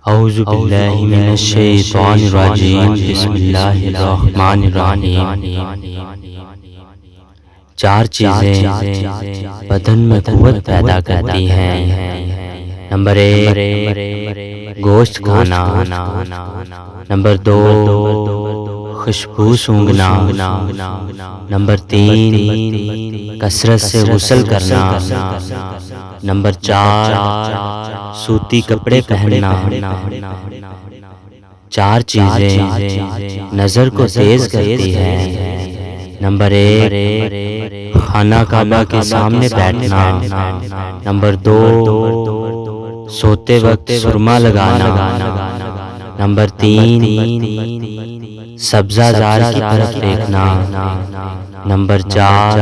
اعوذ باللہ من الشیطان الرجیم بسم اللہ الرحمن الرحیم۔ چار چیزیں بدن میں قوت پیدا کرتی ہیں۔ نمبر ایک، گوشت کھانا۔ نمبر دو، خوشبو سونگھنا۔ نمبر تین، کثرت سے غسل کرنا۔ نمبر چار، سوتی کپڑے پہننا۔ چار چیزیں نظر کو تیز کرتی ہیں۔ نمبر ایک، خانہ کعبہ کے سامنے بیٹھنا۔ نمبر دو، سوتے وقت سرما لگانا۔ نمبر تین، سبزہ زار کی طرف دیکھنا۔ نمبر چار،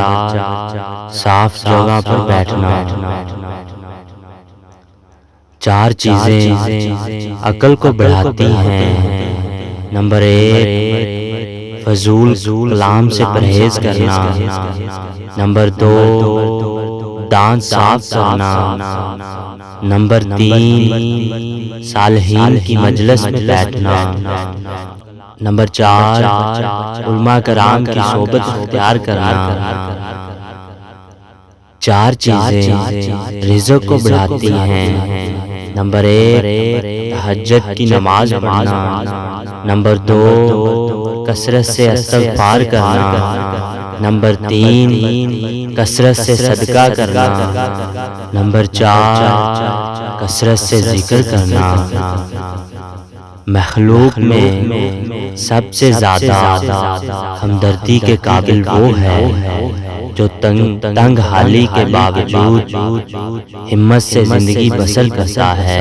صاف جگہ پر بیٹھنا۔ چار چیزیں عقل کو بڑھاتی ہیں۔ نمبر ایک، فضول کلام سے پرہیز کرنا۔ نمبر دو، دانت صاف کرنا۔ نمبر تین، صالحین کی مجلس میں بیٹھنا۔ نمبر چار، علماء کرام کی صحبت اختیار کرنا۔ چار چیزیں رزق کو بڑھاتی ہیں۔ نمبر ایک، تہجد کی نماز پڑھنا۔ نمبر دو، کثرت سے استغفار کرنا۔ نمبر تین، کثرت سے صدقہ کرنا۔ نمبر چار، کثرت سے ذکر کرنا۔ مخلوق میں سب سے زیادہ ہمدردی کے قابل وہ ہے جو تنگ حالی کے باوجود ہمت سے زندگی بسر کرتا ہے۔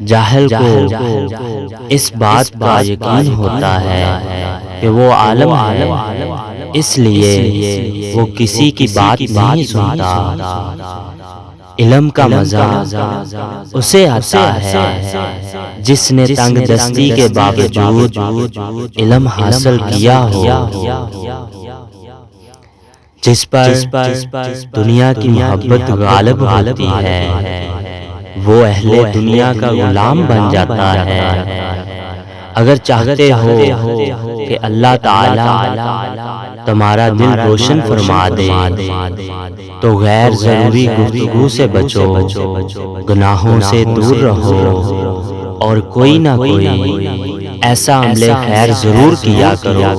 جاہل کو اس بات کا یقین ہوتا ہے کہ وہ عالم ہے، اس لیے وہ کسی کی بات نہیں سنتا۔ علم کا مزہ اسے آتا ہے جس نے تنگ دستی کے باوجود علم حاصل کیا ہو۔ جس پر دنیا کی محبت غالب ہوتی ہے وہ اہل دنیا کا غلام بن جاتا ہے۔ اگر چاہتے ہو کہ اللہ تعالی تمہارا دل روشن فرما دے تو غیر ضروری گفتگو سے بچو، گناہوں سے دور رہو، اور کوئی نہ کوئی ایسا عمل خیر ضرور کیا کرو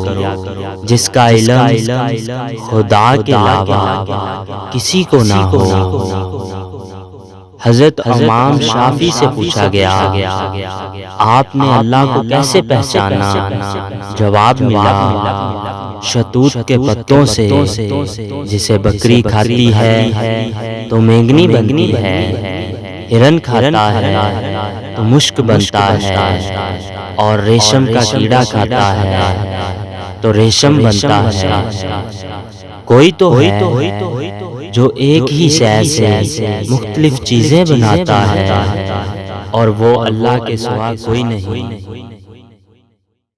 جس کا علم خدا کے علاوہ کسی کو نہ ہو۔ حضرت امام شافعی سے پوچھا گیا، آپ نے اللہ کو کیسے پہچانا؟ جواب ملا، شتوت کے پتوں سے۔ جسے بکری کھاتی ہے تو مینگنی بنتی ہے، ہرن کھاتا ہے تو مشک بنتا ہے، اور ریشم کا کیڑا کھاتا ہے تو ریشم بنتا ہے۔ کوئی تو ہے جو ایک ہی شے سے مختلف چیزیں بناتا ہے، اور وہ اللہ کے سوا کوئی نہیں۔